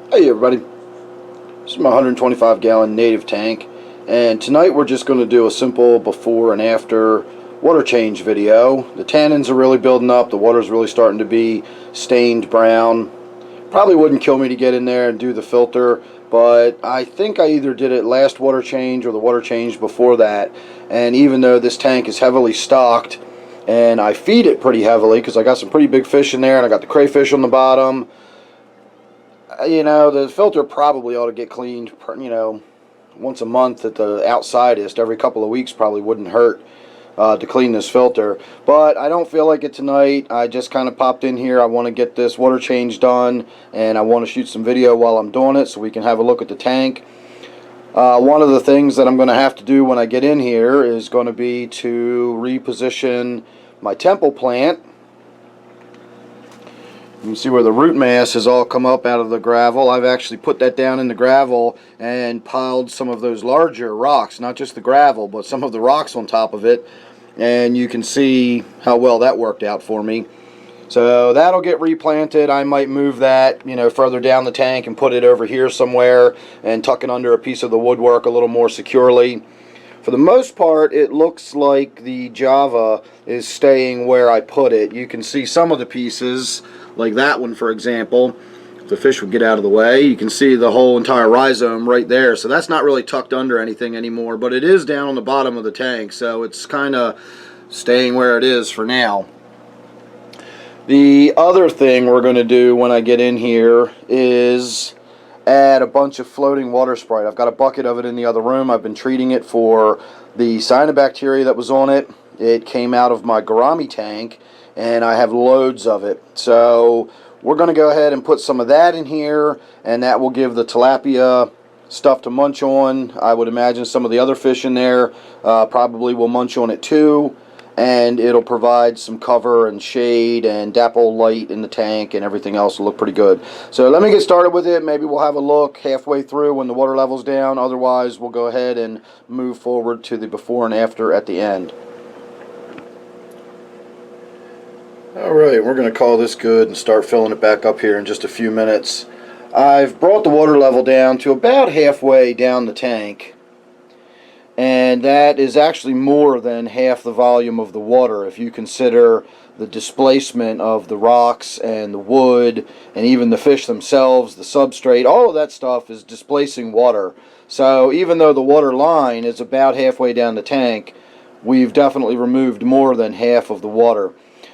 Hey everybody, this is my 125 gallon native tank, and tonight we're just going to do a simple before and after water change video. The tannins are really building up, the water's really starting to be stained brown. Probably wouldn't kill me to get in there and do the filter, but I think I either did it last water change or the water change before that. And even though this tank is heavily stocked and I feed it pretty heavily because I got some pretty big fish in there and I got the crayfish on the bottom, the filter probably ought to get cleaned, once a month at the outsidest. Every couple of weeks probably wouldn't hurt to clean this filter. But I don't feel like it tonight. I just kind of popped in here. I want to get this water change done, and I want to shoot some video while I'm doing it so we can have a look at the tank. One of the things that I'm going to have to do when I get in here is going to be to reposition my temple plant. You can see where the root mass has all come up out of the gravel. I've actually put that down in the gravel and piled some of those larger rocks, not just the gravel, but some of the rocks on top of it. And you can see how well that worked out for me. So that'll get replanted. I might move that, further down the tank and put it over here somewhere and tuck it under a piece of the woodwork a little more securely. For the most part, it looks like the Java is staying where I put it. You can see some of the pieces, like that one for example. If the fish would get out of the way, you can see the whole entire rhizome right there. So that's not really tucked under anything anymore, but it is down on the bottom of the tank, so it's kind of staying where it is for now. The other thing we're going to do when I get in here is add a bunch of floating water Sprite. I've got a bucket of it in the other room. I've been treating it for the cyanobacteria that was on it. It came out of my gourami tank, and I have loads of it. So we're going to go ahead and put some of that in here, and that will give the tilapia stuff to munch on. I would imagine some of the other fish in there probably will munch on it too, and it'll provide some cover and shade and dapple light in the tank, and everything else will look pretty good. So let me get started with it. Maybe we'll have a look halfway through when the water level's down. Otherwise, we'll go ahead and move forward to the before and after at the end. Alright, we're going to call this good and start filling it back up here in just a few minutes. I've brought the water level down to about halfway down the tank, and that is actually more than half the volume of the water if you consider the displacement of the rocks and the wood and even the fish themselves, the substrate. All of that stuff is displacing water. So even though the water line is about halfway down the tank, we've definitely removed more than half of the water.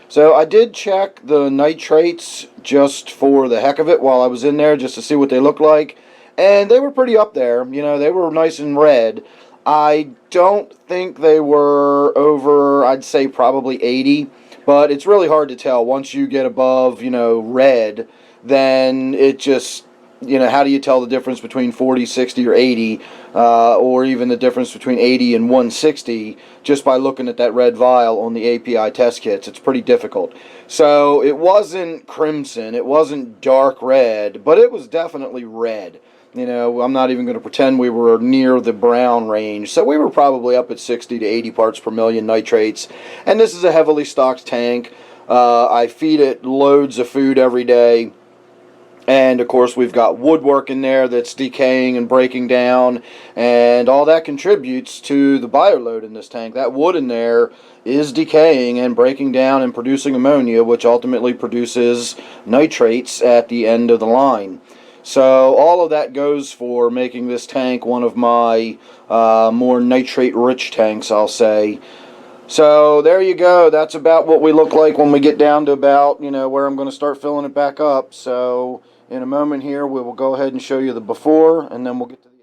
So I did check the nitrates just for the heck of it while I was in there, just to see what they look like, and they were pretty up there. They were nice and red. I don't think they were over, I'd say probably 80, but it's really hard to tell. Once you get above, red, then it just, how do you tell the difference between 40, 60, or 80, or even the difference between 80 and 160 just by looking at that red vial on the API test kits? It's pretty difficult. So it wasn't crimson, it wasn't dark red, but it was definitely red. I'm not even going to pretend we were near the brown range. So we were probably up at 60 to 80 parts per million nitrates. And this is a heavily stocked tank. I feed it loads of food every day. And of course we've got woodwork in there that's decaying and breaking down, and all that contributes to the bioload in this tank. That wood in there is decaying and breaking down and producing ammonia, which ultimately produces nitrates at the end of the line. So all of that goes for making this tank one of my more nitrate-rich tanks, I'll say. So there you go. That's about what we look like when we get down to about, where I'm going to start filling it back up. So in a moment here, we will go ahead and show you the before, and then we'll get to the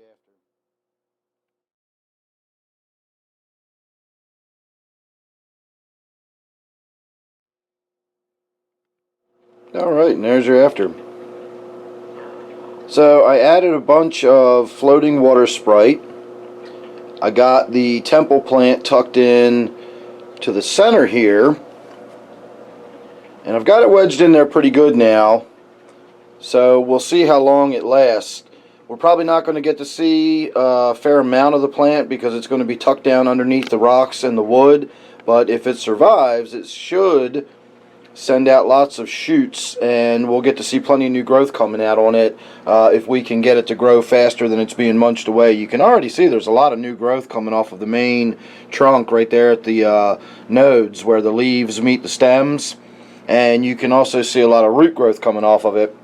after. Alright, and there's your after. So I added a bunch of floating water Sprite. I got the temple plant tucked in to the center here, and I've got it wedged in there pretty good now, so we'll see how long it lasts. We're probably not going to get to see a fair amount of the plant because it's going to be tucked down underneath the rocks and the wood, but if it survives, it should send out lots of shoots, and we'll get to see plenty of new growth coming out on it if we can get it to grow faster than it's being munched away. You can already see there's a lot of new growth coming off of the main trunk right there at the nodes where the leaves meet the stems, and you can also see a lot of root growth coming off of it.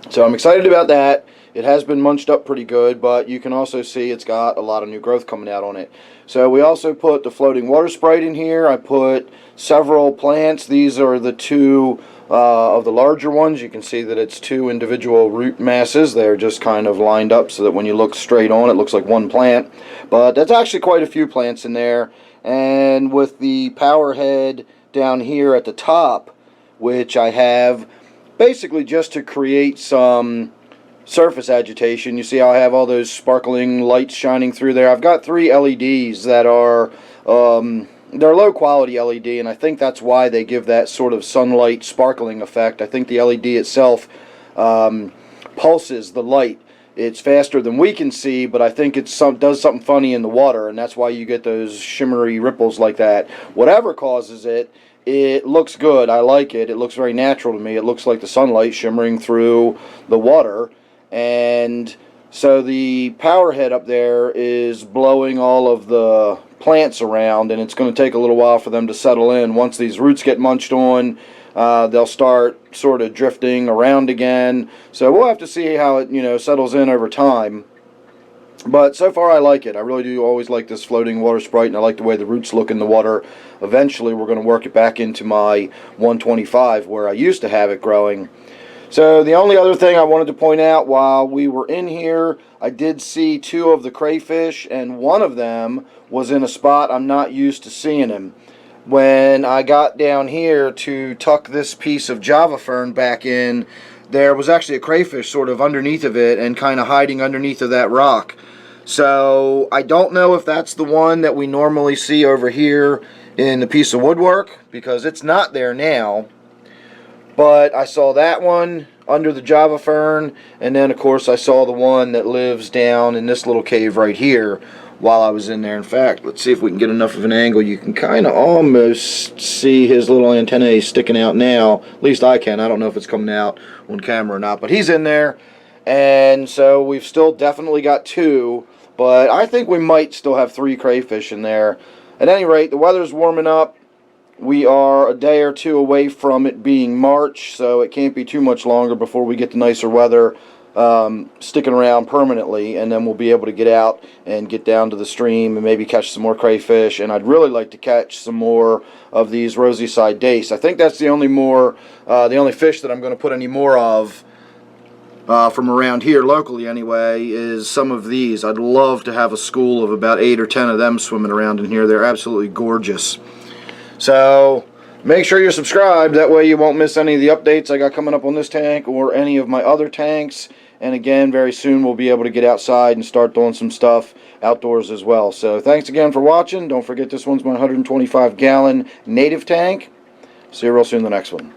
So I'm excited about that. It has been munched up pretty good, but you can also see it's got a lot of new growth coming out on it. So we also put the floating water sprite in here. I put several plants. These are the two of the larger ones. You can see that it's two individual root masses. They're just kind of lined up so that when you look straight on, it looks like one plant. But that's actually quite a few plants in there. And with the power head down here at the top, which I have basically just to create some surface agitation. You see how I have all those sparkling lights shining through there. I've got 3 LEDs that are they're low quality LED, and I think that's why they give that sort of sunlight sparkling effect. I think the LED itself pulses the light. It's faster than we can see, but I think it does something funny in the water, and that's why you get those shimmery ripples like that. Whatever causes it, it looks good. I like it. It looks very natural to me. It looks like the sunlight shimmering through the water. And so the power head up there is blowing all of the plants around, and it's going to take a little while for them to settle in. Once these roots get munched on, they'll start sort of drifting around again. So we'll have to see how it settles in over time. But so far I like it. I really do always like this floating water sprite, and I like the way the roots look in the water. Eventually we're going to work it back into my 125 where I used to have it growing. So the only other thing I wanted to point out while we were in here, I did see 2 of the crayfish, and one of them was in a spot I'm not used to seeing him. When I got down here to tuck this piece of Java fern back in, there was actually a crayfish sort of underneath of it and kind of hiding underneath of that rock. So I don't know if that's the one that we normally see over here in the piece of woodwork, because it's not there now. But I saw that one under the Java fern, and then of course I saw the one that lives down in this little cave right here while I was in there. In fact, let's see if we can get enough of an angle. You can kind of almost see his little antennae sticking out now. At least I can. I don't know if it's coming out on camera or not, but he's in there. And so we've still definitely got 2, but I think we might still have 3 crayfish in there. At any rate, the weather's warming up. We are a day or 2 away from it being March, so it can't be too much longer before we get the nicer weather sticking around permanently, and then we'll be able to get out and get down to the stream and maybe catch some more crayfish. And I'd really like to catch some more of these rosy side dace. I think that's the only fish that I'm going to put any more of from around here locally anyway, is some of these. I'd love to have a school of about 8 or 10 of them swimming around in here. They're absolutely gorgeous. So make sure you're subscribed, that way you won't miss any of the updates I got coming up on this tank or any of my other tanks. And again, very soon we'll be able to get outside and start doing some stuff outdoors as well. So thanks again for watching. Don't forget, this one's my 125 gallon native tank. See you real soon in the next one.